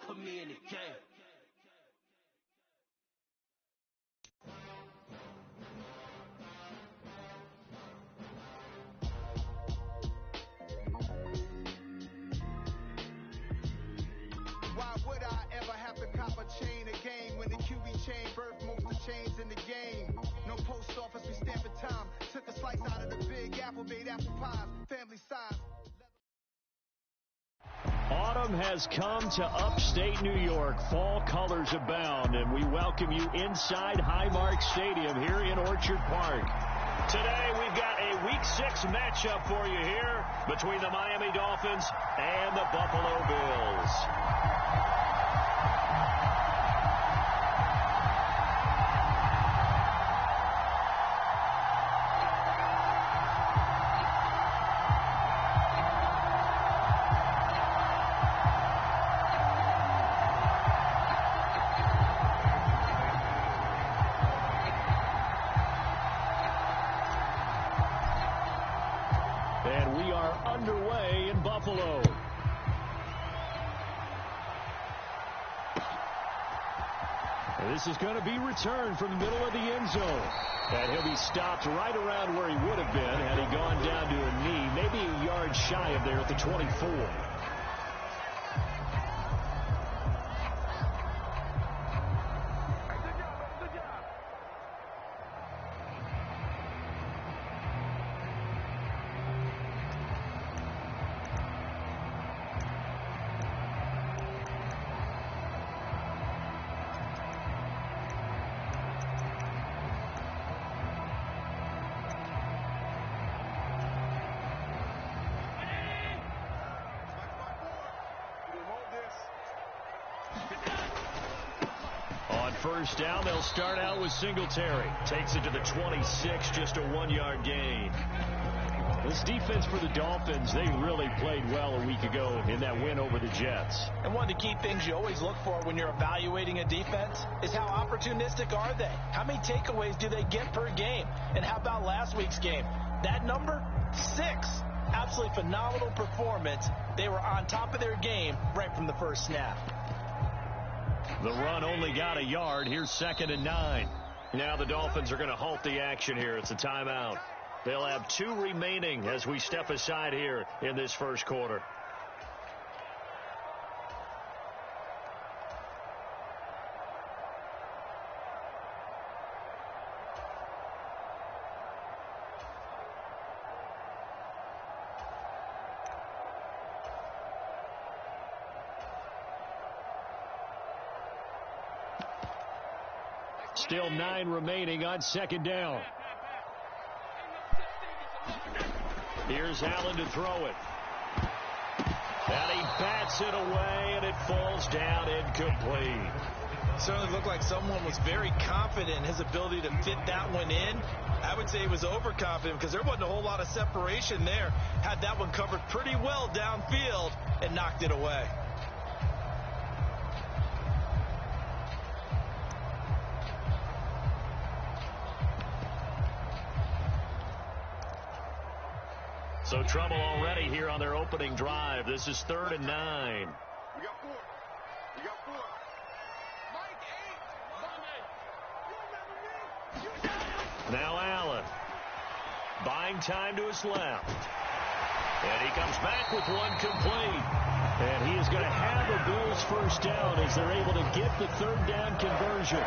put me in the game. Why would I ever have to cop a chain again when the QB chain birthed most of the chains in the game? No post office, we stamping time. Took a slice out of the big apple, made apple pies, family size. Autumn has come to upstate New York. Fall colors abound, and we welcome you inside Highmark Stadium here in Orchard Park. Today, we've got a Week 6 matchup for you here between the Miami Dolphins and the Buffalo Bills. And we are underway in Buffalo. This is going to be returned from the middle of the end zone. And he'll be stopped right around where he would have been had he gone down to a knee, maybe a yard shy of there at the 24. First down, they'll start out with Singletary. Takes it to the 26, just a 1-yard gain. This defense for the Dolphins, they really played well a week ago in that win over the Jets. And one of the key things you always look for when you're evaluating a defense is how opportunistic are they? How many takeaways do they get per game? And how about last week's game? That number, 6. Absolutely phenomenal performance. They were on top of their game right from the first snap. The run only got a yard. Here's 2nd and 9. Now the Dolphins are going to halt the action here. It's a timeout. They'll have 2 remaining as we step aside here in this first quarter. Still 9 remaining on 2nd down. Here's Allen to throw it. And he bats it away, and it falls down incomplete. Certainly looked like someone was very confident in his ability to fit that one in. I would say he was overconfident because there wasn't a whole lot of separation there. Had that one covered pretty well downfield and knocked it away. So trouble already here on their opening drive. This is 3rd and 9. We got 4. We got 4. Now Allen. Buying time to his left. And he comes back with one complete. And he is going to have the Bills first down as they're able to get the 3rd down conversion.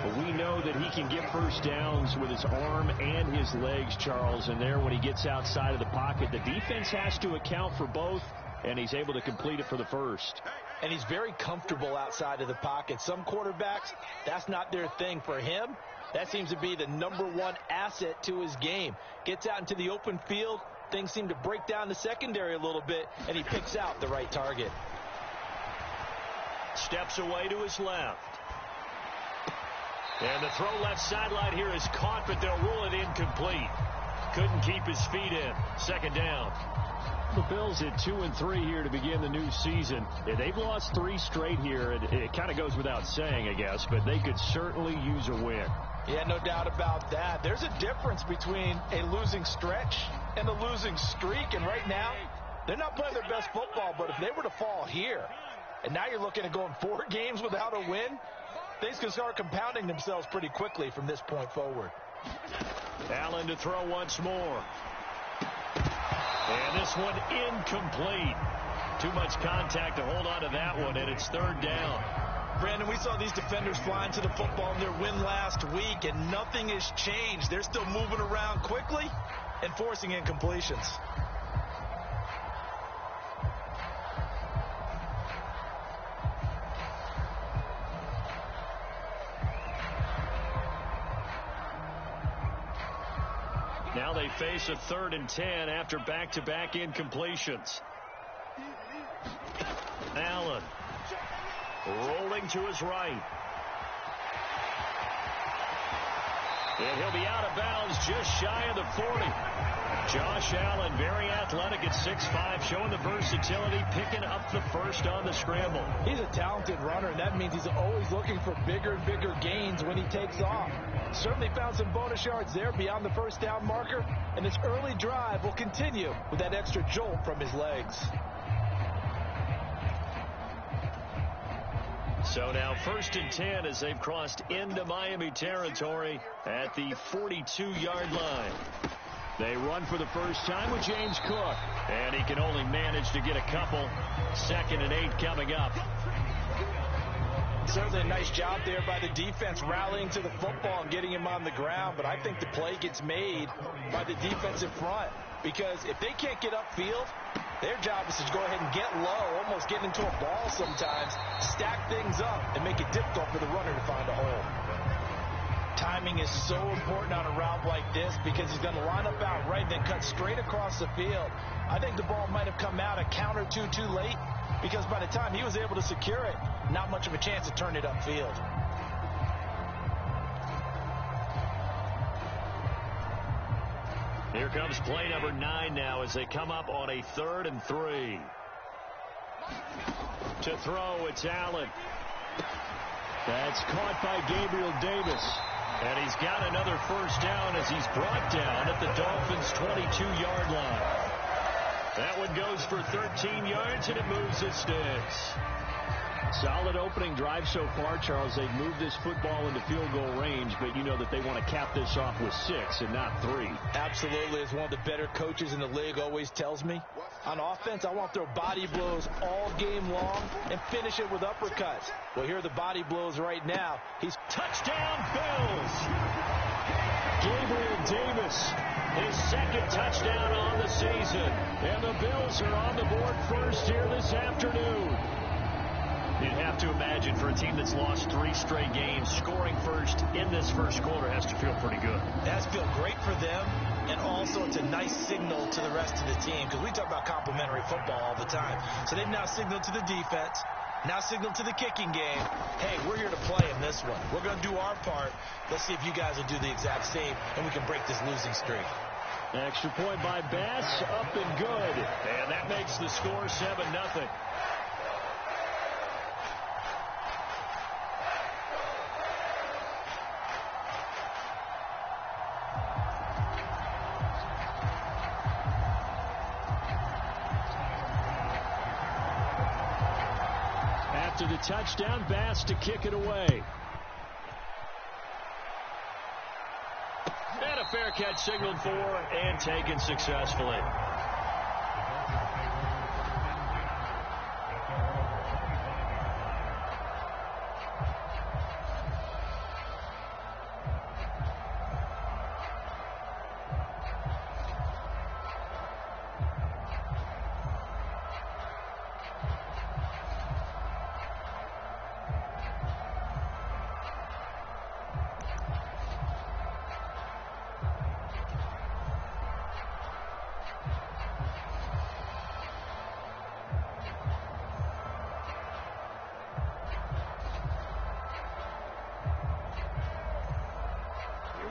But we know that he can get first downs with his arm and his legs, Charles. And there, when he gets outside of the pocket, the defense has to account for both, and he's able to complete it for the first. And he's very comfortable outside of the pocket. Some quarterbacks, that's not their thing. For him, that seems to be the #1 asset to his game. Gets out into the open field, things seem to break down the secondary a little bit, and he picks out the right target. Steps away to his left. And the throw left sideline here is caught, but they'll rule it incomplete. Couldn't keep his feet in. 2nd down. The Bills at 2-3 here to begin the new season. They've lost 3 straight here. It kind of goes without saying, I guess, but they could certainly use a win. Yeah, no doubt about that. There's a difference between a losing stretch and a losing streak, and right now They're not playing their best football, but if they were to fall here, and now you're looking at going 4 games without a win, things can start compounding themselves pretty quickly from this point forward. Allen to throw once more. And this one incomplete. Too much contact to hold on to that one, and it's 3rd down. Brandon, we saw these defenders flying to the football in their win last week, and nothing has changed. They're still moving around quickly and forcing incompletions. Now they face a 3rd and 10 after back-to-back incompletions. Allen rolling to his right. And he'll be out of bounds just shy of the 40. Josh Allen, very athletic at 6'5", showing the versatility, picking up the first on the scramble. He's a talented runner, and that means he's always looking for bigger and bigger gains when he takes off. Certainly found some bonus yards there beyond the first down marker, and this early drive will continue with that extra jolt from his legs. So now 1st and 10 as they've crossed into Miami territory at the 42-yard line. They run for the first time with James Cook. And he can only manage to get a couple. 2nd and 8 coming up. Certainly a nice job there by the defense rallying to the football and getting him on the ground. But I think the play gets made by the defensive front. Because if they can't get upfield, their job is to go ahead and get low, almost get into a ball sometimes, stack things up, and make it difficult for the runner to find a hole. Timing is so important on a route like this because he's going to line up out right and then cut straight across the field. I think the ball might have come out a count or two too late because by the time he was able to secure it, not much of a chance to turn it upfield. Here comes play number 9 now as they come up on a 3rd and 3. To throw, it's Allen. That's caught by Gabriel Davis. And he's got another first down as he's brought down at the Dolphins' 22-yard line. That one goes for 13 yards, and it moves its sticks. Solid opening drive so far, Charles. They've moved this football into field goal range, but you know that they want to cap this off with 6 and not 3. Absolutely. As one of the better coaches in the league always tells me, on offense, I want to throw body blows all game long and finish it with uppercuts. Well, here are the body blows right now. He's touchdown, Bills! Gabriel Davis, his 2nd touchdown on the season. And the Bills are on the board first here this afternoon. You'd have to imagine for a team that's lost 3 straight games, scoring first in this first quarter has to feel pretty good. It has to feel great for them, and also it's a nice signal to the rest of the team because we talk about complementary football all the time. So they've now signaled to the defense, now signaled to the kicking game, hey, we're here to play in this one. We're going to do our part. Let's see if you guys will do the exact same, and we can break this losing streak. Extra point by Bass, up and good. And that makes the score 7-0. To the touchdown, Bass to kick it away. And a fair catch signaled for and taken successfully.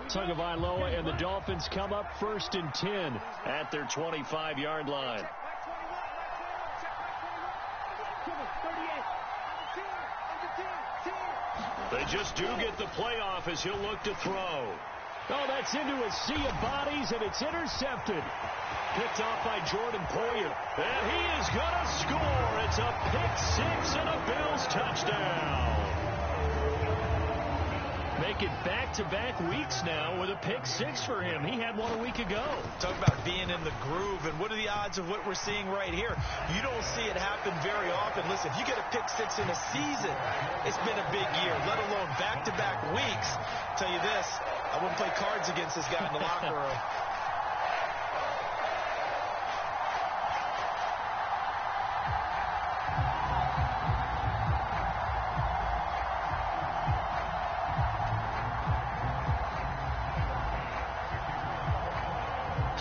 Tagovailoa and the Dolphins come up 1st and 10 at their 25-yard line. They just do get the playoff as he'll look to throw. Oh, that's into a sea of bodies, and it's intercepted. Picked off by Jordan Poyer. And he is going to score. It's a pick six and a Bills touchdown. Make it back-to-back weeks now with a pick six for him. He had one a week ago. Talk about being in the groove, and what are the odds of what we're seeing right here? You don't see it happen very often. Listen, if you get a pick six in a season, it's been a big year, let alone back-to-back weeks. I'll tell you this, I wouldn't play cards against this guy in the locker room.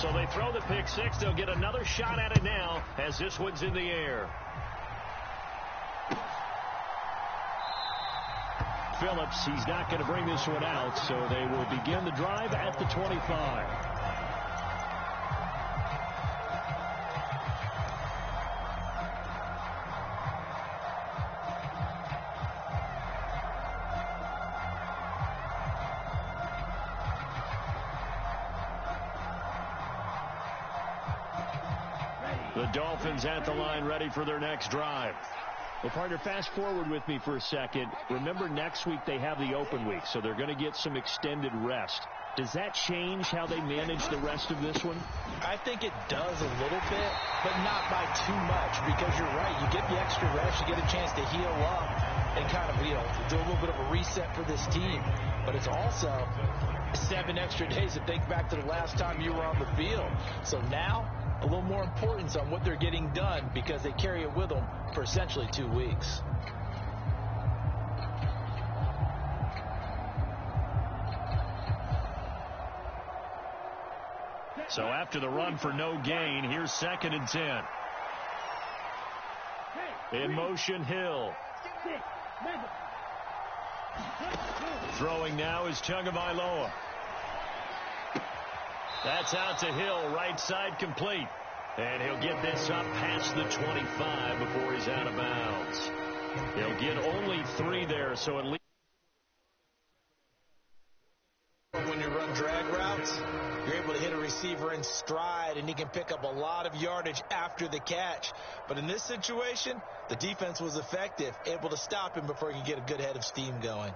So they throw the pick six. They'll get another shot at it now as this one's in the air. Phillips, he's not going to bring this one out, so they will begin the drive at the 25. The Dolphins at the line, ready for their next drive. Well, partner, fast forward with me for a second. Remember, next week they have the open week, so they're going to get some extended rest. Does that change how they manage the rest of this one? I think it does a little bit, but not by too much, because you're right. You get the extra rest, you get a chance to heal up and kind of, do a little bit of a reset for this team. But it's also 7 extra days to think back to the last time you were on the field. So now, a little more importance on what they're getting done because they carry it with them for essentially 2 weeks. So after the run for no gain, here's 2nd and 10. In motion, Hill. Throwing now is Tagovailoa. That's out to Hill, right side complete. And he'll get this up past the 25 before he's out of bounds. He'll get only 3 there, so at least when you run drag routes, you're able to hit a receiver in stride, and he can pick up a lot of yardage after the catch. But in this situation, the defense was effective, able to stop him before he could get a good head of steam going.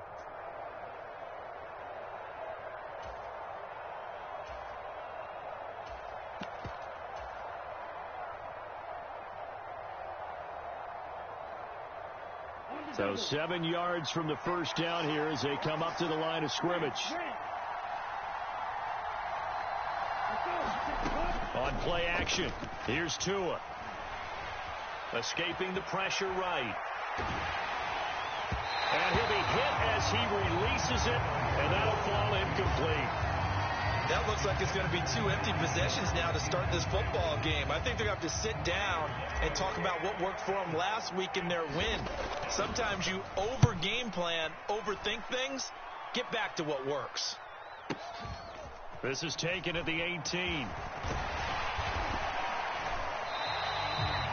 So 7 yards from the first down here as they come up to the line of scrimmage. On play action, here's Tua. Escaping the pressure right. And he'll be hit as he releases it, and that'll fall incomplete. That looks like it's going to be 2 empty possessions now to start this football game. I think they're going to have to sit down and talk about what worked for them last week in their win. Sometimes you over-game plan, overthink things, get back to what works. This is taken at the 18.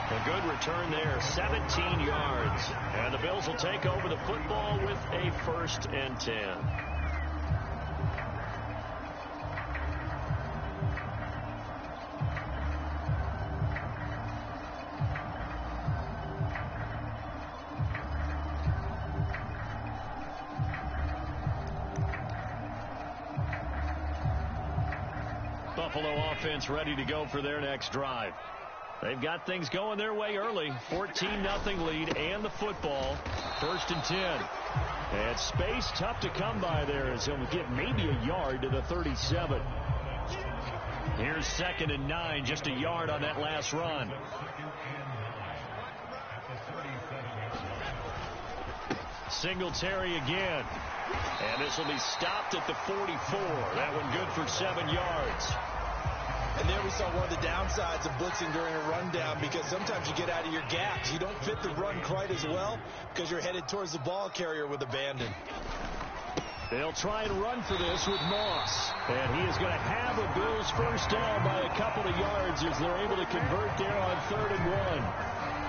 A good return there, 17 yards. And the Bills will take over the football with a 1st and 10. Buffalo offense ready to go for their next drive. They've got things going their way early. 14-0 lead and the football. 1st and 10. And space tough to come by there as he'll get maybe a yard to the 37. Here's 2nd and 9, just a yard on that last run. Singletary again. And this will be stopped at the 44. That one good for 7 yards. And there we saw one of the downsides of blitzing during a rundown, because sometimes you get out of your gaps. You don't fit the run quite as well because you're headed towards the ball carrier with abandon. They'll try and run for this with Moss. And he is going to have a Bills first down by a couple of yards as they're able to convert there on 3rd and 1.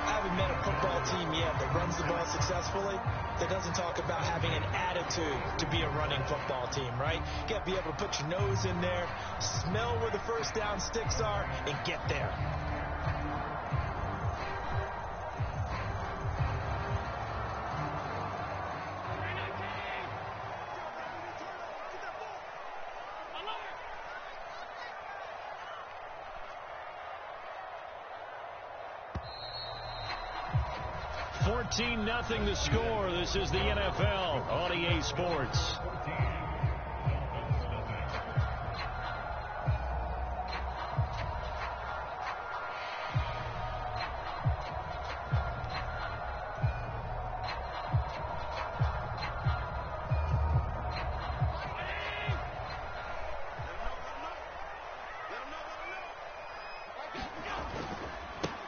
I haven't met a football team yet that runs the ball successfully that doesn't talk about having an added to be a running football team, right? You got to be able to put your nose in there, smell where the first down sticks are, and get there. Nothing the score. This is the NFL on EA Sports.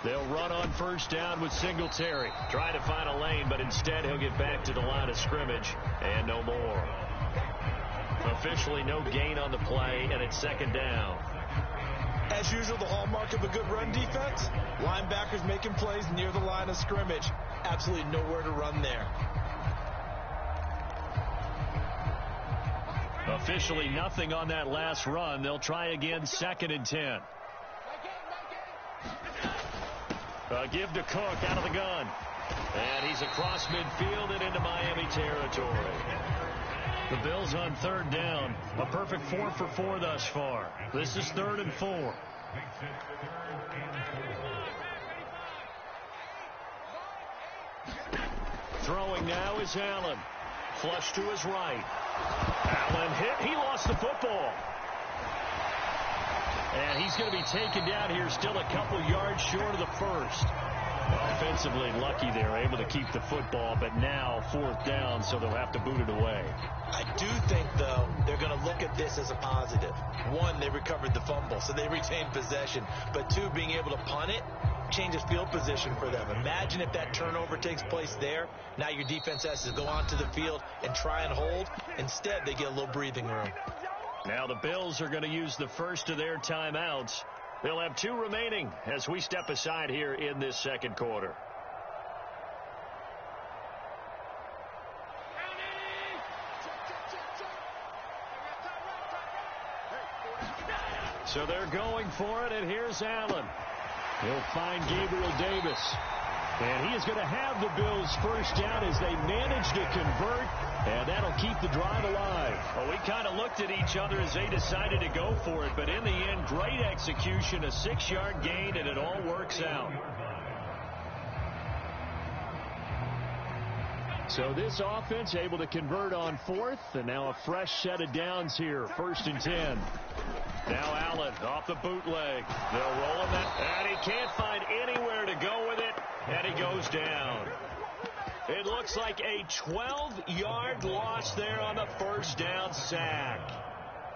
They'll run on first down with Singletary. Trying to find a lane, but instead he'll get back to the line of scrimmage and no more. Officially no gain on the play, and it's second down. As usual, the hallmark of a good run defense, linebackers making plays near the line of scrimmage. Absolutely nowhere to run there. Officially nothing on that last run. They'll try again, 2nd and 10. Give to Cook out of the gun. And he's across midfield and into Miami territory. The Bills on 3rd down. A perfect 4 for 4 thus far. This is 3rd and 4. Throwing now is Allen. Flush to his right. Allen hit. He lost the football. And he's going to be taken down here, still a couple yards short of the first. Offensively lucky they're able to keep the football, but now 4th down, so they'll have to boot it away. I do think, though, they're going to look at this as a positive. 1, they recovered the fumble, so they retained possession. But 2, being able to punt it changes field position for them. Imagine if that turnover takes place there. Now your defense has to go onto the field and try and hold. Instead, they get a little breathing room. Now the Bills are going to use the first of their timeouts. They'll have 2 remaining as we step aside here in this second quarter. So they're going for it, and here's Allen. He'll find Gabriel Davis. And he is going to have the Bills first down as they manage to convert, and that'll keep the drive alive. Well, we kind of looked at each other as they decided to go for it, but in the end, great execution, a 6-yard gain, and it all works out. So this offense able to convert on 4th, and now a fresh set of downs here, 1st and 10. Now Allen off the bootleg. They'll roll him that, and he can't find anywhere to go with it, and he goes down. It looks like a 12-yard loss there on the first down sack.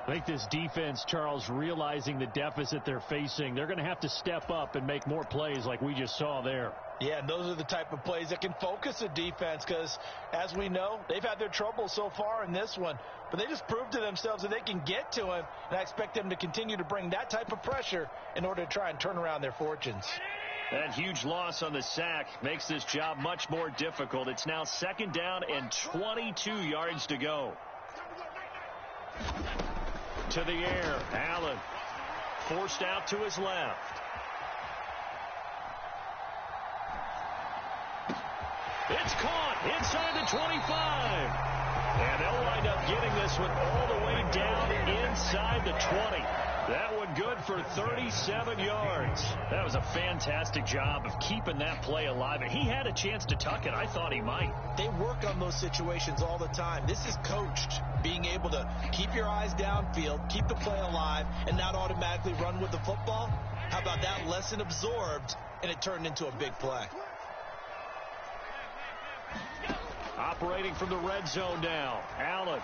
I think this defense, Charles, realizing the deficit they're facing, they're going to have to step up and make more plays like we just saw there. Yeah, and those are the type of plays that can focus a defense because, as we know, they've had their trouble so far in this one. But they just proved to themselves that they can get to him, and I expect them to continue to bring that type of pressure in order to try and turn around their fortunes. That huge loss on the sack makes this job much more difficult. It's now 2nd down and 22 yards to go. To the air, Allen forced out to his left. It's caught inside the 25. And they'll wind up getting this one all the way down inside the 20. That one good for 37 yards. That was a fantastic job of keeping that play alive. And he had a chance to tuck it. I thought he might. They work on those situations all the time. This is coached, being able to keep your eyes downfield, keep the play alive, and not automatically run with the football. How about that lesson absorbed, and it turned into a big play. Operating from the red zone now, Allen.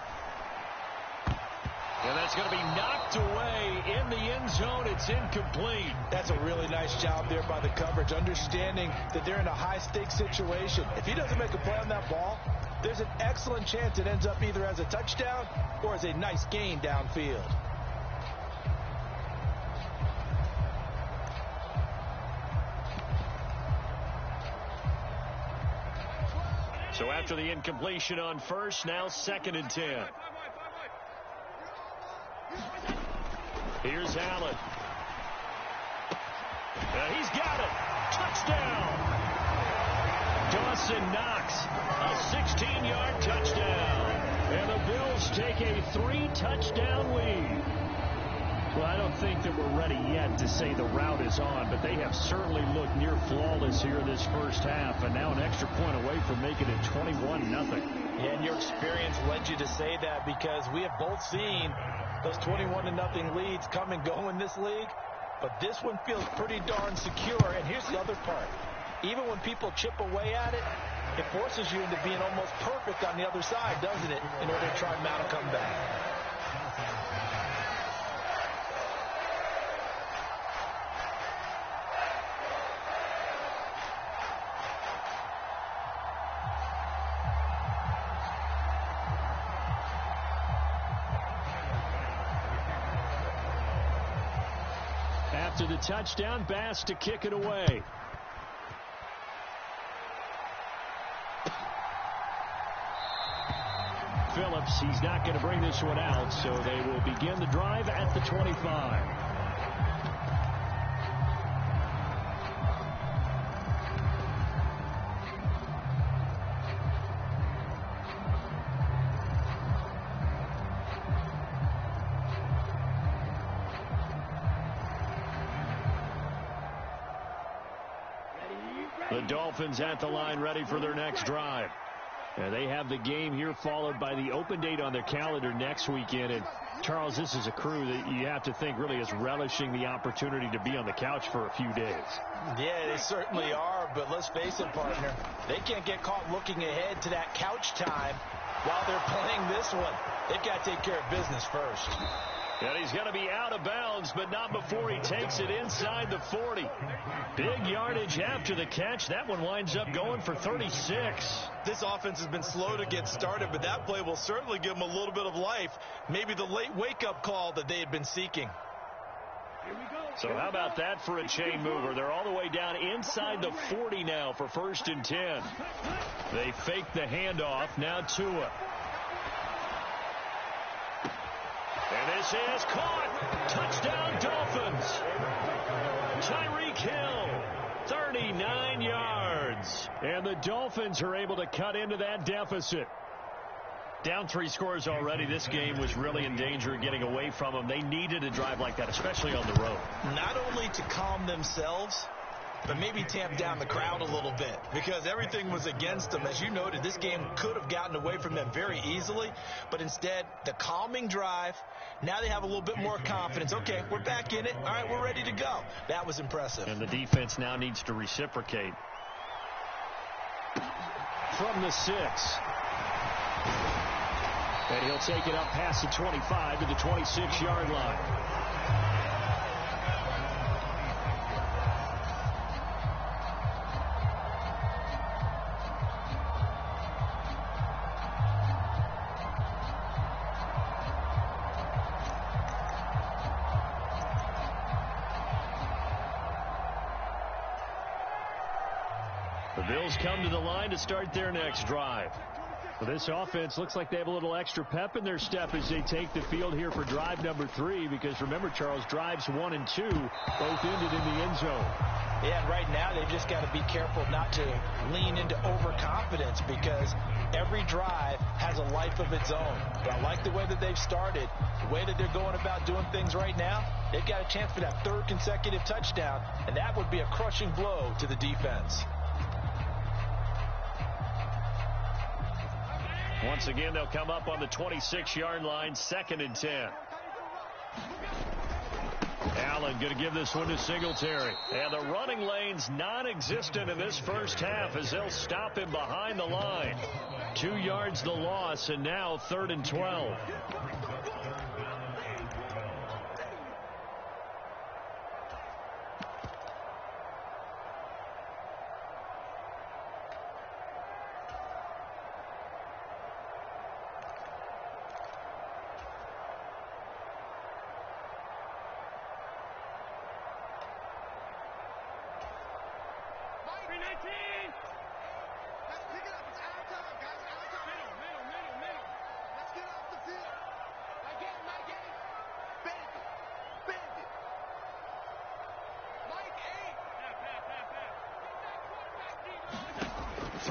And that's going to be knocked away in the end zone. It's incomplete. That's a really nice job there by the coverage, understanding that they're in a high-stakes situation. If he doesn't make a play on that ball, there's an excellent chance it ends up either as a touchdown or as a nice gain downfield. So after the incompletion on first. Now 2nd and 10. Here's Allen. He's got it. Touchdown. Dawson Knox, a 16-yard touchdown. And the Bills take a 3-touchdown lead. Well, I don't think that we're ready yet to say the route is on, but they have certainly looked near flawless here this first half, and now an extra point away from making it 21-0. Yeah, and your experience led you to say that, because we have both seen those 21-0 leads come and go in this league, but this one feels pretty darn secure. And here's the other part. Even when people chip away at it, it forces you into being almost perfect on the other side, doesn't it, in order to try and mount a comeback. After the touchdown, Bass to kick it away. Phillips, he's not going to bring this one out, so they will begin the drive at the 25. The Dolphins at the line, ready for their next drive. They have the game here, followed by the open date on their calendar next weekend. And Charles, this is a crew that you have to think really is relishing the opportunity to be on the couch for a few days. Yeah, they certainly are, but let's face it, partner, they can't get caught looking ahead to that couch time while they're playing this one. They've got to take care of business first. And he's going to be out of bounds, but not before he takes it inside the 40. Big yardage after the catch. That one winds up going for 36. This offense has been slow to get started, but that play will certainly give them a little bit of life. Maybe the late wake-up call that they had been seeking. So how about that for a chain mover? They're all the way down inside the 40 now for 1st and 10. They fake the handoff. Now Tua. And this is caught. Touchdown, Dolphins. Tyreek Hill, 39 yards. And the Dolphins are able to cut into that deficit. Down 3 scores already. This game was really in danger of getting away from them. They needed a drive like that, especially on the road. Not only to calm themselves, but maybe tamp down the crowd a little bit, because everything was against them. As you noted, this game could have gotten away from them very easily, but instead, the calming drive, now they have a little bit more confidence. Okay, we're back in it. All right, we're ready to go. That was impressive. And the defense now needs to reciprocate. From the 6. And he'll take it up past the 25 to the 26-yard line. The Bills come to the line to start their next drive. Well, this offense looks like they have a little extra pep in their step as they take the field here for drive number 3, because remember, Charles, drives 1 and 2 both ended in the end zone. Yeah, and right now they've just got to be careful not to lean into overconfidence, because every drive has a life of its own. But I like the way that they've started, the way that they're going about doing things right now. They've got a chance for that 3rd consecutive touchdown, and that would be a crushing blow to the defense. Once again, they'll come up on the 26-yard line, 2nd and 10. Allen going to give this one to Singletary. And the running lane's non-existent in this first half as they'll stop him behind the line. 2 yards the loss, and now 3rd and 12.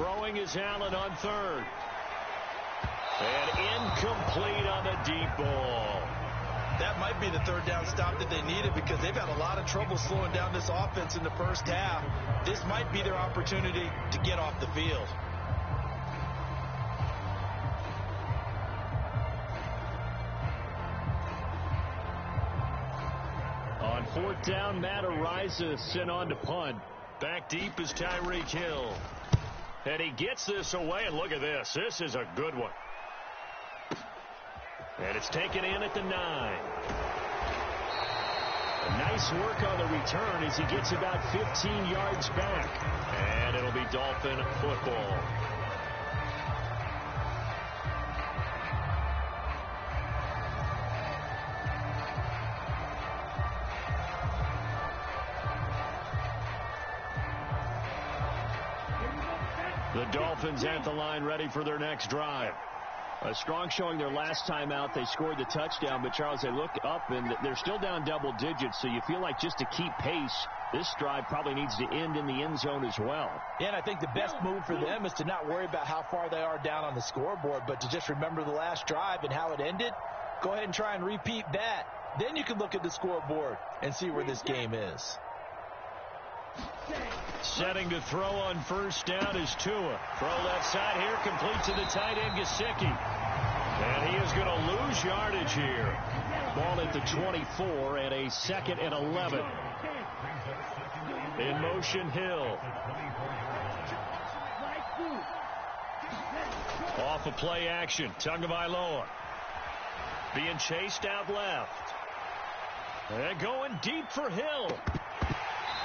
Throwing is Allen on third. And incomplete on the deep ball. That might be the third down stop that they needed because they've had a lot of trouble slowing down this offense in the first half. This might be their opportunity to get off the field. On fourth down, Matt Ariza sent on to punt. Back deep is Tyreek Hill. And he gets this away, and look at this. This is a good one. And it's taken in at the 9. Nice work on the return as he gets about 15 yards back. And it'll be Dolphin football. The Dolphins at the line ready for their next drive. A strong showing their last time out. They scored the touchdown, but Charles, they look up and they're still down double digits, so you feel like just to keep pace, this drive probably needs to end in the end zone as well. Yeah, and I think the best move for them is to not worry about how far they are down on the scoreboard, but to just remember the last drive and how it ended. Go ahead and try and repeat that. Then you can look at the scoreboard and see where this game is. Setting to throw on first down is Tua. Throw left side here, complete to the tight end, Gesicki. And he is going to lose yardage here. Ball at the 24 and a 2nd and 11. In motion, Hill. Off of play action, Tagovailoa. Being chased out left. And going deep for Hill.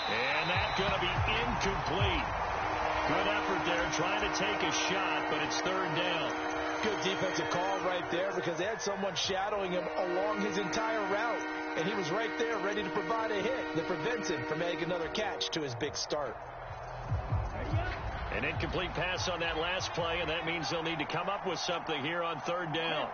And that's going to be incomplete. Good effort there trying to take a shot, but it's third down. Good defensive call right there because they had someone shadowing him along his entire route. And he was right there ready to provide a hit that prevents him from adding another catch to his big start. An incomplete pass on that last play, and that means they'll need to come up with something here on third down.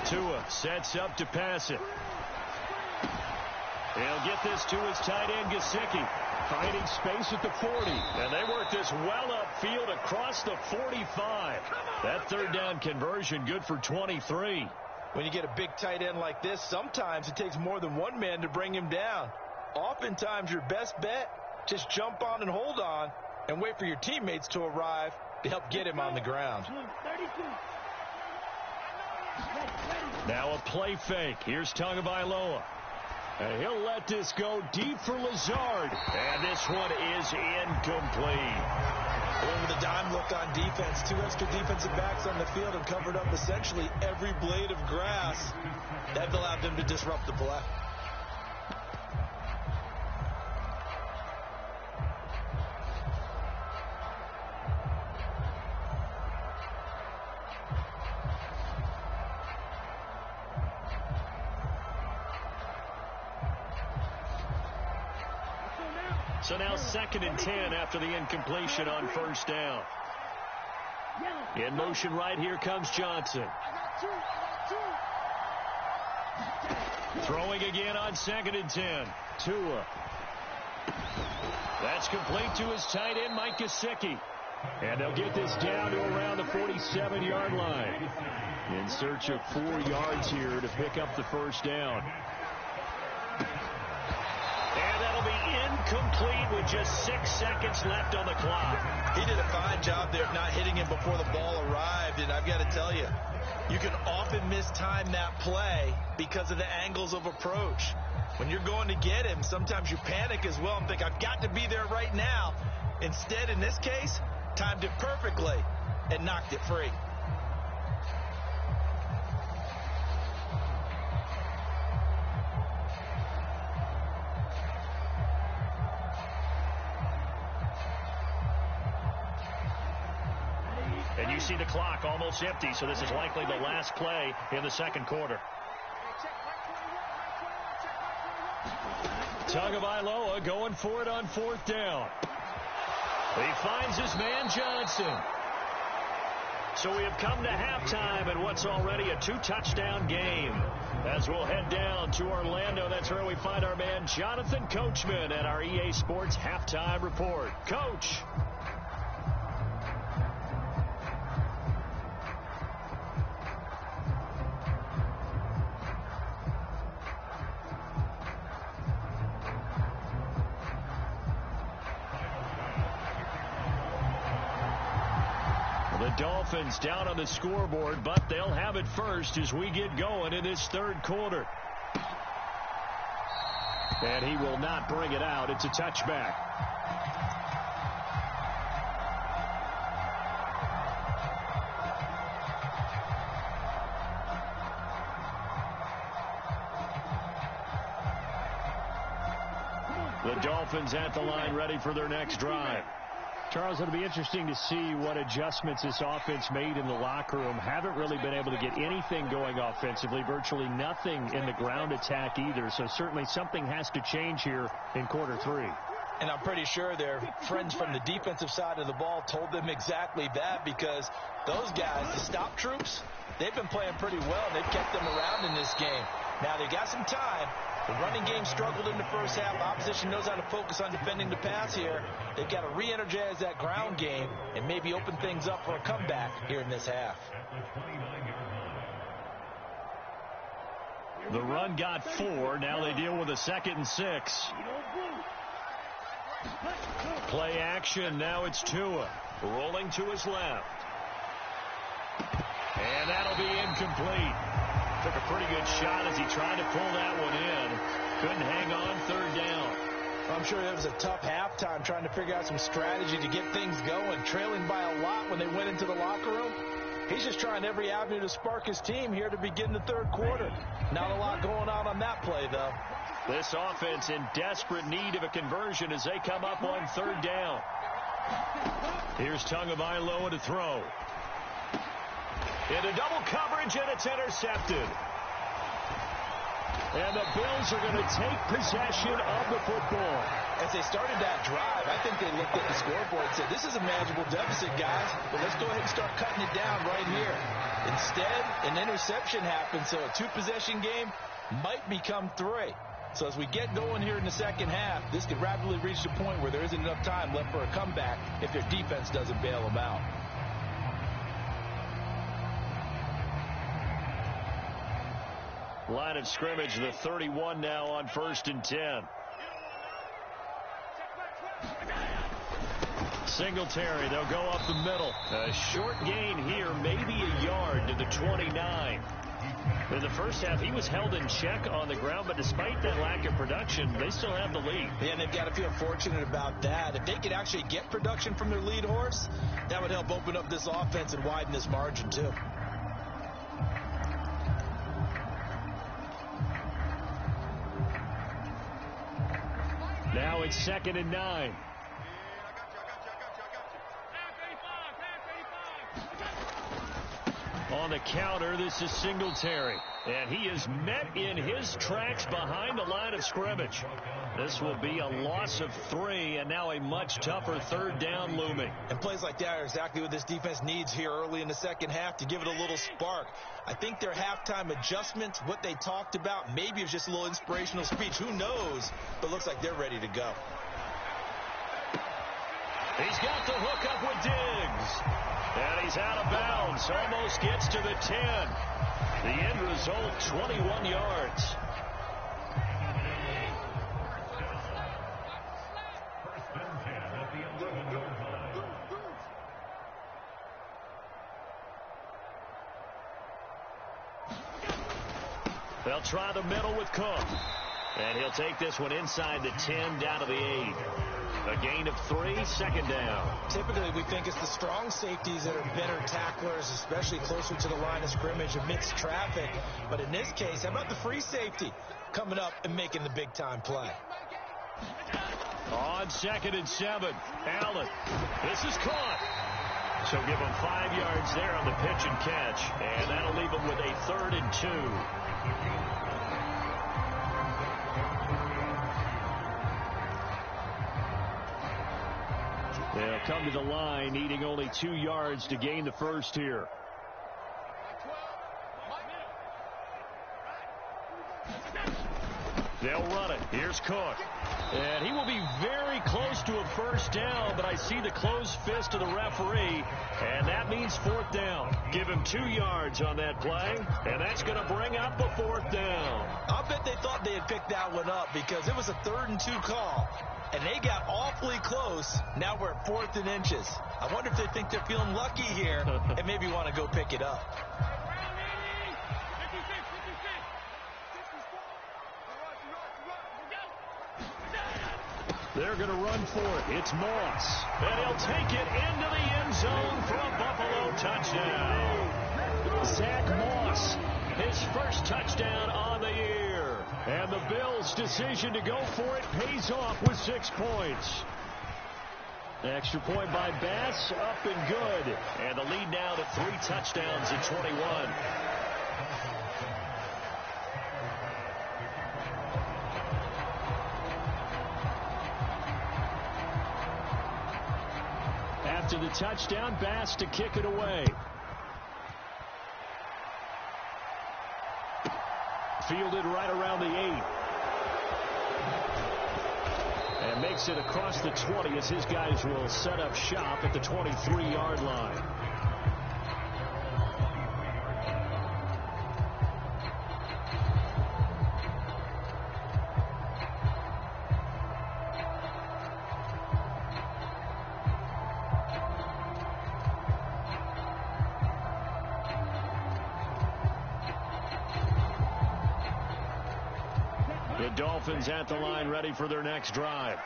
Tua sets up to pass it. He'll get this to his tight end, Gesicki. Finding space at the 40. And they work this well upfield across the 45. That third down conversion good for 23. When you get a big tight end like this, sometimes it takes more than one man to bring him down. Oftentimes your best bet, just jump on and hold on and wait for your teammates to arrive to help get him on the ground. Now a play fake. Here's Tagovailoa. And he'll let this go deep for Lazard. And this one is incomplete. Over the dime look on defense. 2 extra defensive backs on the field and covered up essentially every blade of grass. That allowed them to disrupt the play. So now 2nd and 10 after the incompletion on first down. In motion right here comes Johnson. Throwing again on 2nd and 10. Tua. That's complete to his tight end, Mike Gesicki. And they'll get this down to around the 47-yard line. In search of 4 yards here to pick up the first down. And that'll be incomplete with just 6 seconds left on the clock. He did a fine job there of not hitting him before the ball arrived. And I've got to tell you, you can often mistime that play because of the angles of approach. When you're going to get him, sometimes you panic as well and think, I've got to be there right now. Instead, in this case, timed it perfectly and knocked it free. And you see the clock almost empty, so this is likely the last play in the second quarter. Tagovailoa going for it on fourth down. He finds his man Johnson. So we have come to halftime in what's already a 2-touchdown game. As we'll head down to Orlando, that's where we find our man Jonathan Coachman at our EA Sports Halftime Report. Coach. The Dolphins down on the scoreboard, but they'll have it first as we get going in this third quarter. And he will not bring it out. It's a touchback. The Dolphins at the line ready for their next drive. Charles, it'll be interesting to see what adjustments this offense made in the locker room. Haven't really been able to get anything going offensively, virtually nothing in the ground attack either. So certainly something has to change here in quarter three. And I'm pretty sure their friends from the defensive side of the ball told them exactly that, because those guys, the stop troops, they've been playing pretty well. They've kept them around in this game. Now they got some time. The running game struggled in the first half. The opposition knows how to focus on defending the pass here. They've got to re-energize that ground game and maybe open things up for a comeback here in this half. The run got 4. Now they deal with a 2nd and 6. Play action. Now it's Tua rolling to his left. And that'll be incomplete. Took a pretty good shot as he tried to pull that one in. Couldn't hang on, 3rd down. I'm sure it was a tough halftime trying to figure out some strategy to get things going. Trailing by a lot when they went into the locker room. He's just trying every avenue to spark his team here to begin the third quarter. Not a lot going on that play, though. This offense in desperate need of a conversion as they come up on 3rd down. Here's Tagovailoa to throw. Into double coverage, and it's intercepted. And the Bills are going to take possession of the football. As they started that drive, I think they looked at the scoreboard and said, this is a manageable deficit, guys, but let's go ahead and start cutting it down right here. Instead, an interception happened, so a 2-possession game might become 3. So as we get going here in the second half, this could rapidly reach the point where there isn't enough time left for a comeback if their defense doesn't bail them out. Line of scrimmage, the 31 now on 1st and 10. Singletary, they'll go up the middle. A short gain here, maybe a yard to the 29. In the first half, he was held in check on the ground, but despite that lack of production, they still have the lead. Yeah, and they've got to feel fortunate about that. If they could actually get production from their lead horse, that would help open up this offense and widen this margin, too. Now it's 2nd and 9. On the counter, this is Singletary. And he is met in his tracks behind the line of scrimmage. This will be a loss of 3, and now a much tougher 3rd down looming. And plays like that are exactly what this defense needs here early in the second half to give it a little spark. I think their halftime adjustment, what they talked about, maybe it's just a little inspirational speech. Who knows? But looks like they're ready to go. He's got the hook up with Diggs. And he's out of bounds. Almost gets to the 10. The end result, 21 yards. They'll try the middle with Cook. And he'll take this one inside the 10 down to the 8. A gain of 3, 2nd down. Typically, we think it's the strong safeties that are better tacklers, especially closer to the line of scrimmage amidst traffic. But in this case, how about the free safety coming up and making the big-time play? On 2nd and 7, Allen. This is caught. So give him 5 yards there on the pitch and catch. And that'll leave him with a 3rd and 2. They'll come to the line, needing only 2 yards to gain the first here. They'll run it. Here's Cook. And he will be very close to a first down, but I see the closed fist of the referee, and that means 4th down. Give him 2 yards on that play, and that's going to bring up a 4th down. I'll bet they thought they had picked that one up because it was a 3rd and 2 call, and they got awfully close. Now we're at 4th and inches. I wonder if they think they're feeling lucky here and maybe want to go pick it up. They're going to run for it. It's Moss. And he'll take it into the end zone for a Buffalo touchdown. Zach Moss, his first touchdown on the year. And the Bills' decision to go for it pays off with 6 points. Extra point by Bass, up and good. And the lead now to 3 touchdowns in 21. After the touchdown, Bass to kick it away. Fielded right around the 8. And makes it across the 20 as his guys will set up shop at the 23-yard line. The Dolphins at the line ready for their next drive.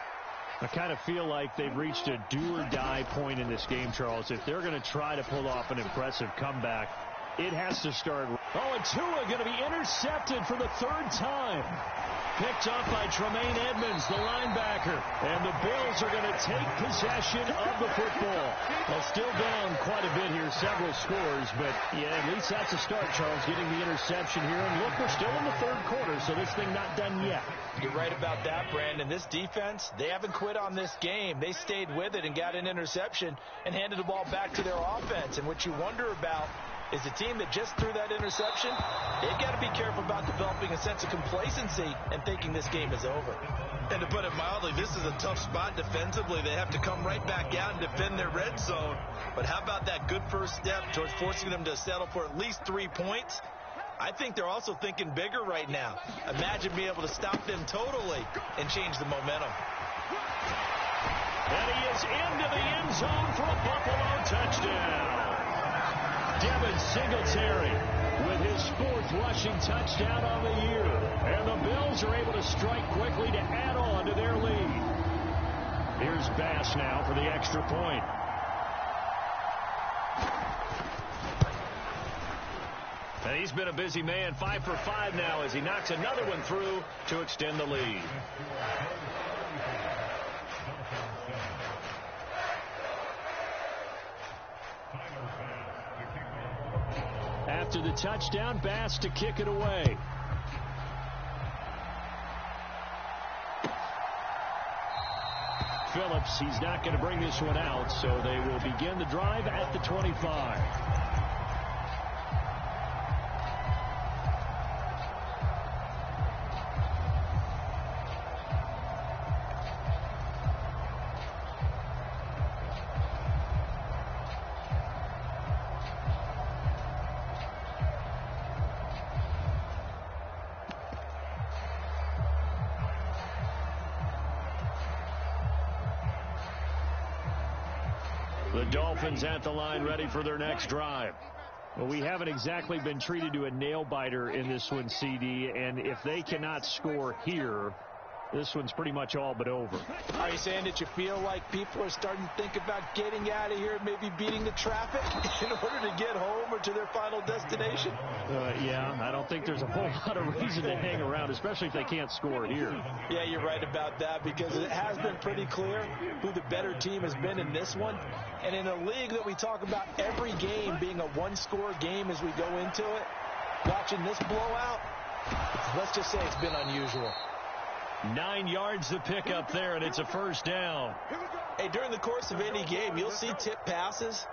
I kind of feel like they've reached a do-or-die point in this game, Charles. If they're going to try to pull off an impressive comeback, it has to start. Oh, and Tua going to be intercepted for the 3rd time. Picked up by Tremaine Edmonds, the linebacker. And the Bills are going to take possession of the football. Well, still down quite a bit here, several scores. But, yeah, at least that's a start, Charles, getting the interception here. And look, we're still in the 3rd quarter, so this thing not done yet. You're right about that, Brandon. This defense, they haven't quit on this game. They stayed with it and got an interception and handed the ball back to their offense. And what you wonder about is the team that just threw that interception, they've got to be careful about developing a sense of complacency and thinking this game is over. And to put it mildly, this is a tough spot defensively. They have to come right back out and defend their red zone. But how about that good first step towards forcing them to settle for at least 3 points? I think they're also thinking bigger right now. Imagine being able to stop them totally and change the momentum. And he is into the end zone for a Buffalo touchdown. Devin Singletary with his 4th rushing touchdown on the year. And the Bills are able to strike quickly to add on to their lead. Here's Bass now for the extra point. And he's been a busy man, 5 for 5 now as he knocks another one through to extend the lead. After the touchdown, Bass to kick it away. Phillips, he's not going to bring this one out, so they will begin the drive at the 25. The Dolphins at the line ready for their next drive. Well, we haven't exactly been treated to a nail-biter in this one, CD, and if they cannot score here, this one's pretty much all but over. Are you saying that you feel like people are starting to think about getting out of here, maybe beating the traffic in order to get home or to their final destination? Yeah, I don't think there's a whole lot of reason to hang around, especially if they can't score here. Yeah, you're right about that, because it has been pretty clear who the better team has been in this one. And in a league that we talk about every game being a one-score game as we go into it, watching this blowout, let's just say it's been unusual. 9 yards to pick up there, and it's a first down. Hey, during the course of any game, you'll see tip passes,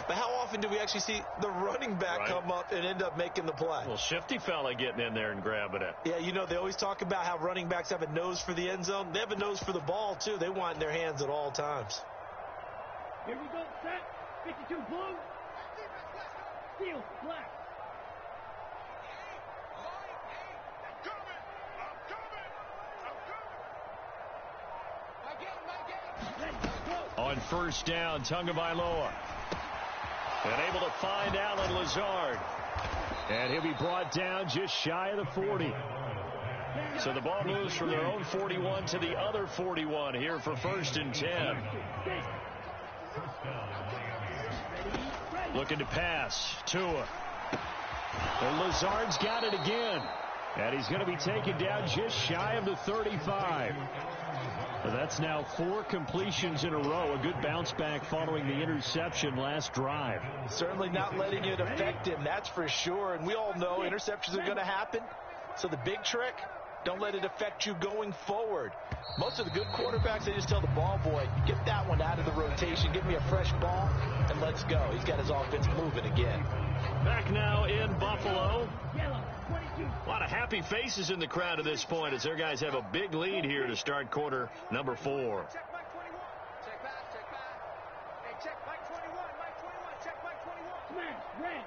but how often do we actually see the running back come up and end up making the play? Well, shifty fella getting in there and grabbing it. Yeah, you know, they always talk about how running backs have a nose for the end zone. They have a nose for the ball, too. They want it in their hands at all times. Here we go, set. 52 blue. Steel, black. On first down, Tagovailoa. And able to find Allen Lazard. And he'll be brought down just shy of the 40. So the ball moves from their own 41 to the other 41 here for first and 10. Looking to pass. Tua. And Lazard's got it again. And he's going to be taken down just shy of the 35. Well, that's now 4 completions in a row. A good bounce back following the interception last drive. Certainly not letting it affect him, that's for sure. And we all know interceptions are going to happen. So the big trick, don't let it affect you going forward. Most of the good quarterbacks, they just tell the ball boy, get that one out of the rotation, give me a fresh ball, and let's go. He's got his offense moving again. Back now in Buffalo. A lot of happy faces in the crowd at this point as their guys have a big lead here to start quarter number 4. Check Mike 21. Check back, check back. Hey, check Mike 21, Mike 21, check Mike 21. Smash, red.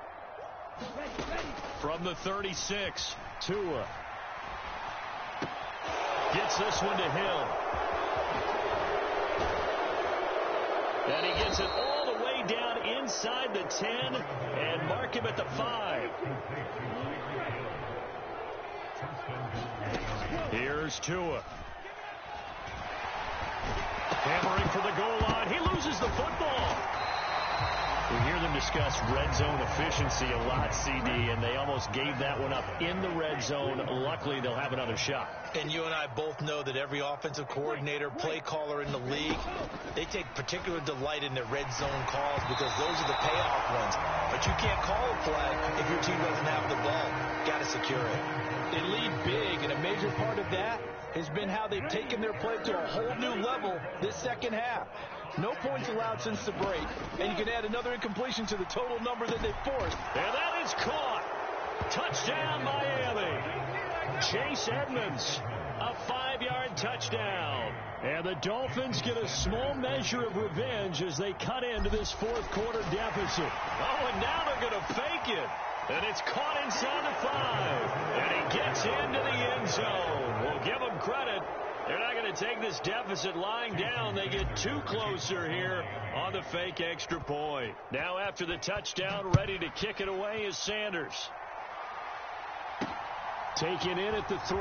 Ready. From the 36, Tua. Gets this one to Hill. And he gets it all the way down inside the 10 and mark him at the 5. Here's Tua. Hammering for the goal line. He loses the football. We hear them discuss red zone efficiency a lot, CD, and they almost gave that one up in the red zone. Luckily, they'll have another shot. And you and I both know that every offensive coordinator, play caller in the league, they take particular delight in their red zone calls because those are the payoff ones. But you can't call a play if your team doesn't have the ball. Got to secure it. They lead big, and a major part of that has been how they've taken their play to a whole new level this second half. No points allowed since the break, and you can add another incompletion to the total number that they forced. And that is caught. Touchdown, Miami. Chase Edmonds, a 5-yard touchdown. And the Dolphins get a small measure of revenge as they cut into this fourth quarter deficit. Oh, and now they're going to fake it. And it's caught inside the 5. And he gets into the end zone. We'll give them credit. They're not going to take this deficit lying down. They get too closer here on the fake extra point. Now after the touchdown, ready to kick it away is Sanders. Taken in at the 3.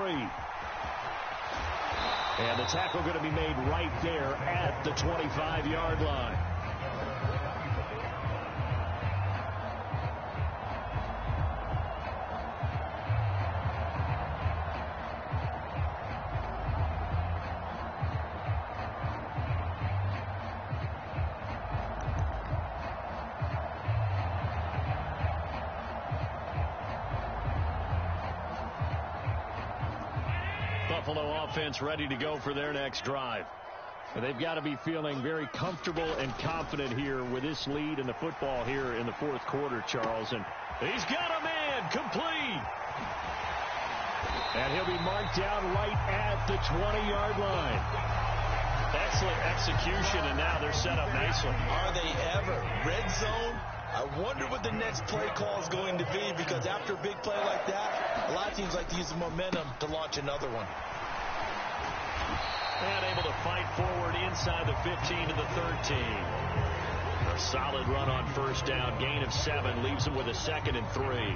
And the tackle going to be made right there at the 25-yard line. Buffalo offense ready to go for their next drive. And they've got to be feeling very comfortable and confident here with this lead in the football here in the fourth quarter, Charles. And he's got a man complete. And he'll be marked down right at the 20-yard line. Excellent execution, and now they're set up nicely. Are they ever? Red zone? I wonder what the next play call is going to be, because after a big play like that, a lot of teams like to use the momentum to launch another one. And able to fight forward inside the 15 to the 13. A solid run on first down. Gain of 7 leaves them with a 2nd and 3.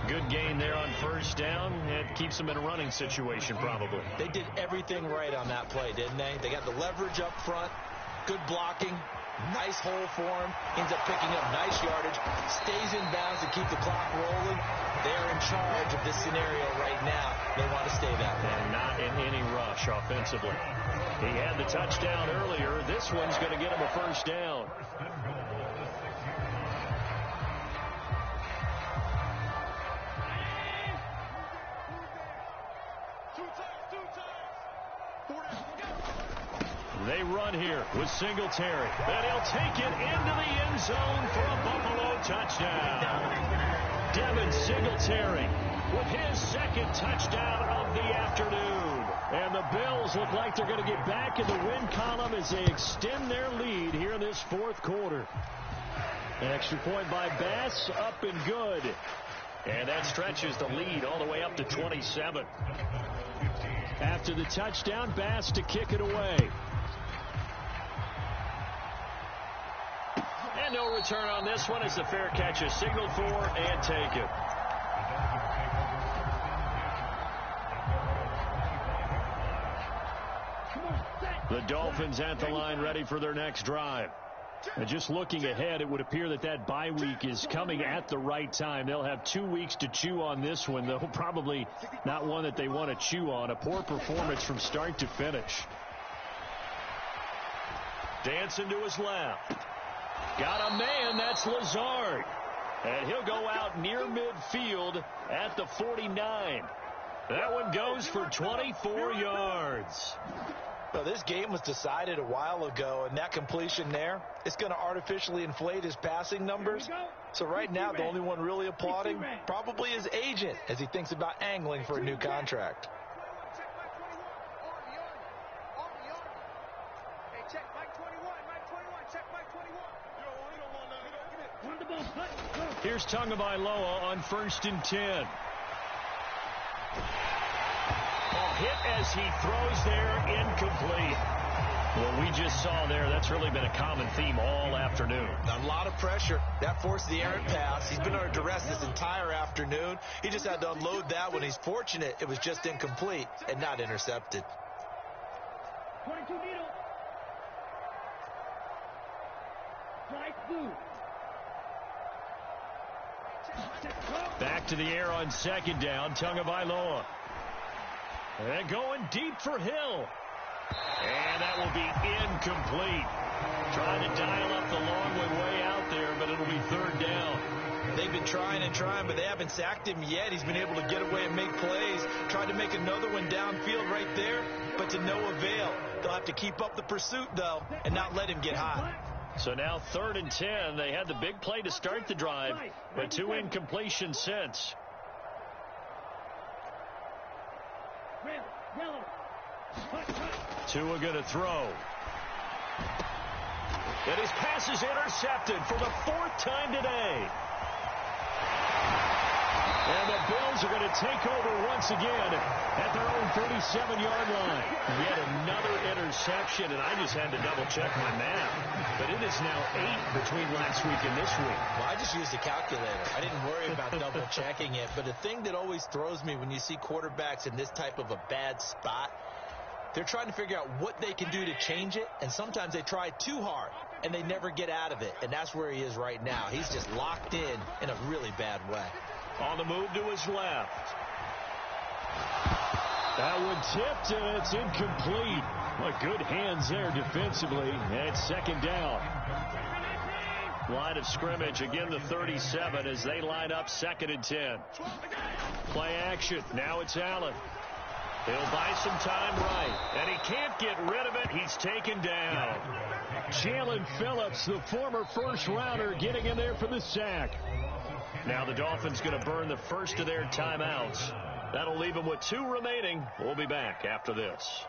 Good gain there on first down. It keeps them in a running situation probably. They did everything right on that play, didn't they? They got the leverage up front, good blocking, nice hole for him, ends up picking up nice yardage, stays in bounds to keep the clock rolling. They're in charge of this scenario right now. They want to stay that way. And not in any rush offensively. He had the touchdown earlier. This one's going to get him a first down. Two times. They run here with Singletary. And he'll take it into the end zone for a Buffalo touchdown. Devin Singletary with his second touchdown of the afternoon. And the Bills look like they're going to get back in the win column as they extend their lead here in this fourth quarter. An extra point by Bass, up and good. And that stretches the lead all the way up to 27. After the touchdown, Bass to kick it away. And no return on this one as the fair catch is signaled for and taken. The Dolphins at the line ready for their next drive. And just looking ahead, it would appear that that bye week is coming at the right time. They'll have 2 weeks to chew on this one, though probably not one that they want to chew on. A poor performance from start to finish. Dancing to his left. Got a man, that's Lazard. And he'll go out near midfield at the 49. That one goes for 24 yards. Well, this game was decided a while ago, and that completion there, it's going to artificially inflate his passing numbers. So right now, the only one really applauding probably his agent as he thinks about angling for a new contract. Here's Tagovailoa on 1st and 10. Hit as he throws there, incomplete. What we just saw there, that's really been a common theme all afternoon. A lot of pressure. That forced the errant pass. He's been under duress this entire afternoon. He just had to unload that one. He's fortunate it was just incomplete and not intercepted. 22 needle. Blue. Back to the air on 2nd down, Tagovailoa. And going deep for Hill. And that will be incomplete. Trying to dial up the long way out there, but it'll be 3rd down. They've been trying and trying, but they haven't sacked him yet. He's been able to get away and make plays. Tried to make another one downfield right there, but to no avail. They'll have to keep up the pursuit, though, and not let him get hot. So now 3rd and 10. They had the big play to start the drive, but 2 incompletions since. Tua going to throw. And his pass is intercepted for the 4th time today. And the Bills are going to take over once again at their own 37-yard line. Yet another interception, and I just had to double-check my math. But it is now 8 between last week and this week. Well, I just used a calculator. I didn't worry about double-checking it. But the thing that always throws me when you see quarterbacks in this type of a bad spot, they're trying to figure out what they can do to change it, and sometimes they try too hard, and they never get out of it. And that's where he is right now. He's just locked in a really bad way. On the move to his left. That one tipped, and it's incomplete. Well, good hands there defensively. And it's 2nd down. Line of scrimmage, again the 37 as they line up 2nd and 10. Play action. Now it's Allen. He'll buy some time right. And he can't get rid of it. He's taken down. Jalen Phillips, the former first-rounder, getting in there for the sack. Now the Dolphins going to burn the first of their timeouts. That'll leave them with 2 remaining. We'll be back after this.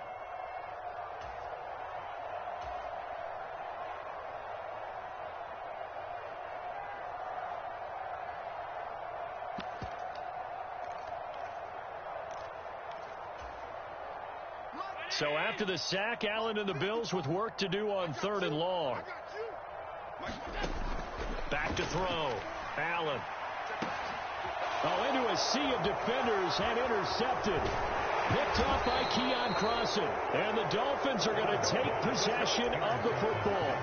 So after the sack, Allen and the Bills with work to do on 3rd and long. Back to throw. Allen. Oh, into a sea of defenders and intercepted. Picked off by Keon Crossen. And the Dolphins are going to take possession of the football.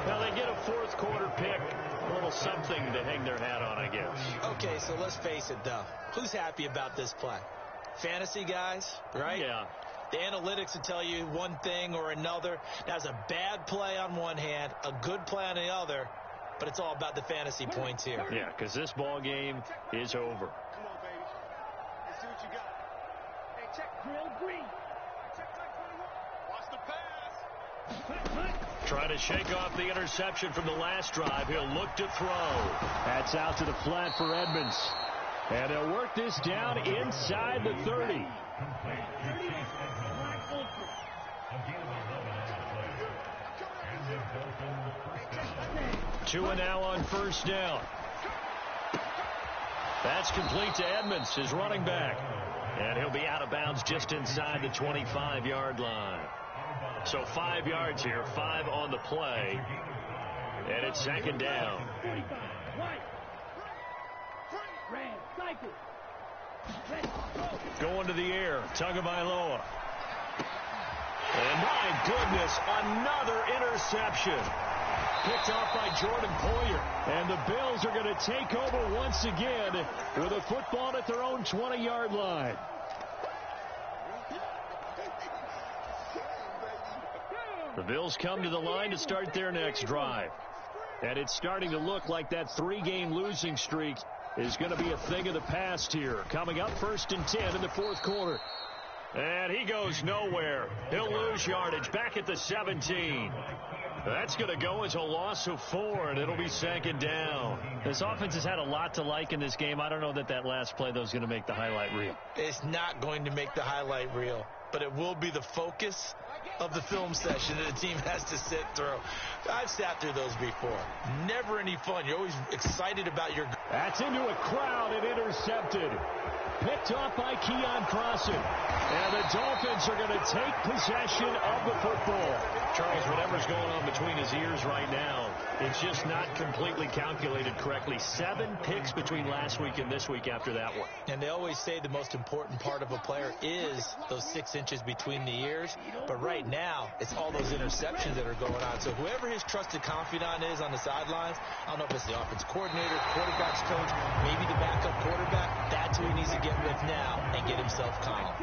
Now they get a 4th quarter pick. A little something to hang their hat on, I guess. Okay, so let's face it, though. Who's happy about this play? Fantasy guys, right? Yeah. The analytics will tell you one thing or another. That's a bad play on one hand, a good play on the other. But it's all about the fantasy points here. Yeah, because this ball game is over. Come on, baby. Let's see what you got. Hey, check. Drill green. Check back 21. Watch the pass. Trying to shake off the interception from the last drive. He'll look to throw. That's out to the flat for Edmonds. And they'll work this down inside the 30. Tua now on first down. That's complete to Edmonds, his running back. And he'll be out of bounds just inside the 25-yard line. So 5 yards here, 5 on the play. And it's second down. Going to the air, Tagovailoa. And my goodness, another interception. Picked off by Jordan Poyer. And the Bills are going to take over once again with a football at their own 20-yard line. The Bills come to the line to start their next drive. And it's starting to look like that 3-game losing streak is going to be a thing of the past here. Coming up 1st and 10 in the 4th quarter. And he goes nowhere. He'll lose yardage back at the 17. That's going to go as a loss of 4, and it'll be second down. This offense has had a lot to like in this game. I don't know that that last play, though, is going to make the highlight reel. It's not going to make the highlight reel, but it will be the focus of the film session that a team has to sit through. I've sat through those before. Never any fun. You're always excited about your... That's into a crowd and intercepted. Picked off by Keon Crossan. And the Dolphins are going to take possession of the football. Charles, whatever's going on between his ears right now, it's just not completely calculated correctly. 7 picks between last week and this week after that one. And they always say the most important part of a player is those 6 inches between the ears. But right now, it's all those interceptions that are going on. So whoever his trusted confidant is on the sidelines, I don't know if it's the offense coordinator, quarterback's coach, maybe the backup quarterback, that's who he needs to get with now and get himself calm.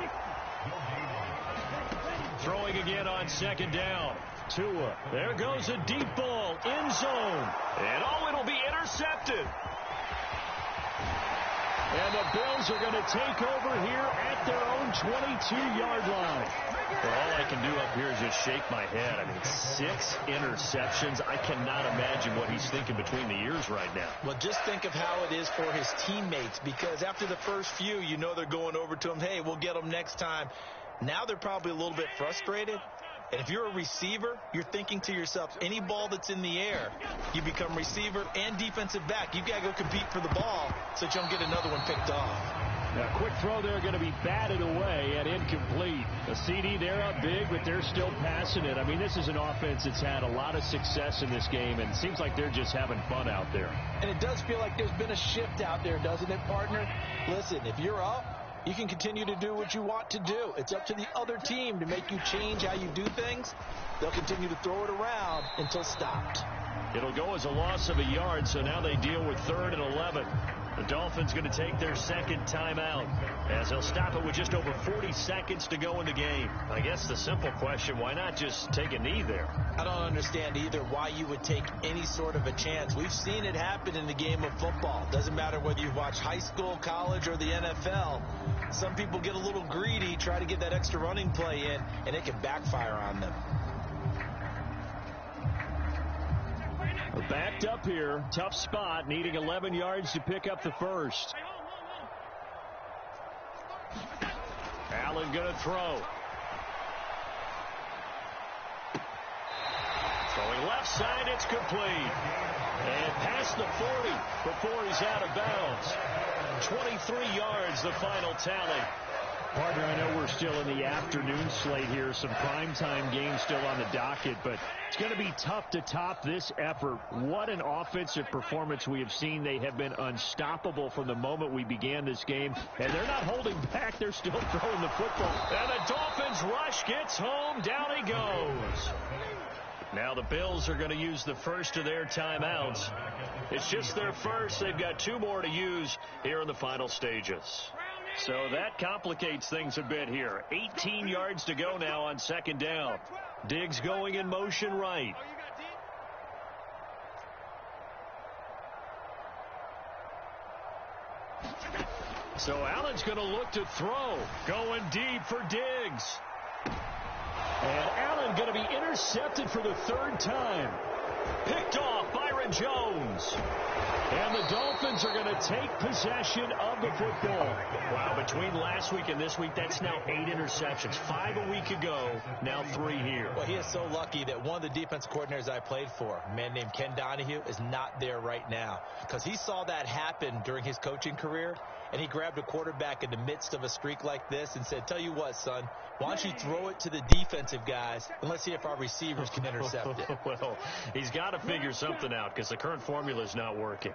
Throwing again on second down. Tua. There goes a deep ball. End zone. And it'll be intercepted. And the Bills are going to take over here at their own 22-yard line. Well, all I can do up here is just shake my head. I mean, 6 interceptions. I cannot imagine what he's thinking between the ears right now. Well, just think of how it is for his teammates, because after the first few, you know they're going over to him, hey, we'll get them next time. Now they're probably a little bit frustrated. And if you're a receiver, you're thinking to yourself, any ball that's in the air, you become receiver and defensive back. You got to go compete for the ball so that you don't get another one picked off. A quick throw there going to be batted away and incomplete. A CD, they're up big, but they're still passing it. I mean, this is an offense that's had a lot of success in this game, and it seems like they're just having fun out there. And it does feel like there's been a shift out there, doesn't it, partner? Listen, if you're up, you can continue to do what you want to do. It's up to the other team to make you change how you do things. They'll continue to throw it around until stopped. It'll go as a loss of a yard, so now they deal with 3rd and 11. The Dolphins going to take their second timeout as they'll stop it with just over 40 seconds to go in the game. I guess the simple question, why not just take a knee there? I don't understand either why you would take any sort of a chance. We've seen it happen in the game of football. Doesn't matter whether you watch high school, college, or the NFL. Some people get a little greedy, try to get that extra running play in, and it can backfire on them. Backed up here, tough spot, needing 11 yards to pick up the first. Allen going to throw. Throwing left side, it's complete. And past the 40 before he's out of bounds. 23 yards, the final tally. Partner, I know we're still in the afternoon slate here, some primetime games still on the docket, but it's going to be tough to top this effort. What an offensive performance we have seen. They have been unstoppable from the moment we began this game, and they're not holding back. They're still throwing the football. And the Dolphins rush gets home. Down he goes. Now the Bills are going to use the first of their timeouts. It's just their first. They've got 2 more to use here in the final stages. So that complicates things a bit here. 18 yards to go now on second down. Diggs going in motion right. So Allen's going to look to throw. Going deep for Diggs. And Allen going to be intercepted for the third time. Picked off Byron Jones. And the Dolphins are going to take possession of the football. Wow, between last week and this week, that's now 8 interceptions. 5 a week ago, now 3 here. Well, he is so lucky that one of the defense coordinators I played for, a man named Ken Donahue, is not there right now. Because he saw that happen during his coaching career, and he grabbed a quarterback in the midst of a streak like this and said, tell you what, son, why don't you throw it to the defensive guys, and let's see if our receivers can intercept it. Well, he's got to figure something out because the current formula is not working.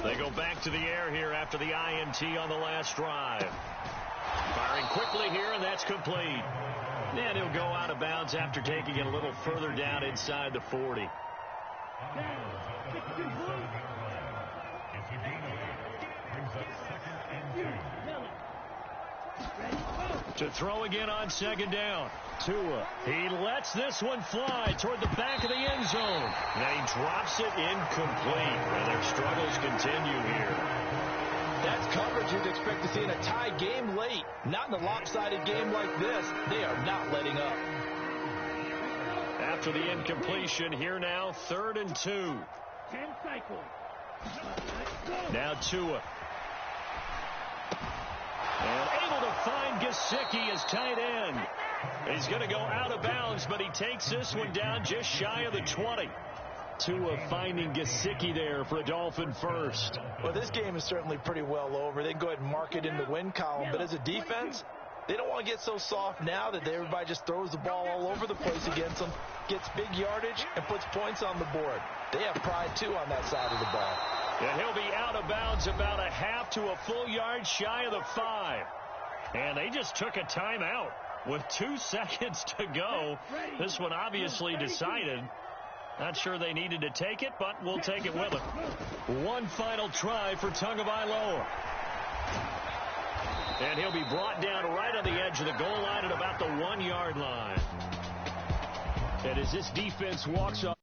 They go back to the air here after the INT on the last drive. Firing quickly here, and that's complete. And he'll go out of bounds after taking it a little further down inside the 40. To throw again on second down. Tua. He lets this one fly toward the back of the end zone. Now he drops it incomplete. And their struggles continue here. That's coverage you'd expect to see in a tie game late. Not in a lopsided game like this. They are not letting up. After the incompletion, here now, 3rd and 2. 10 cycles. Now Tua. And able to find Gesicki as tight end. He's going to go out of bounds, but he takes this one down just shy of the 20. Tua finding Gesicki there for a Dolphin first. Well, this game is certainly pretty well over. They can go ahead and mark it in the win column, but as a defense, they don't want to get so soft now that everybody just throws the ball all over the place against them, gets big yardage, and puts points on the board. They have pride, too, on that side of the ball. And he'll be out of bounds about a half to a full yard shy of the 5. And they just took a timeout with 2 seconds to go. This one obviously decided. Not sure they needed to take it, but we'll take it with them. One final try for Tagovailoa. And he'll be brought down right on the edge of the goal line at about the 1 yard line. And as this defense walks up.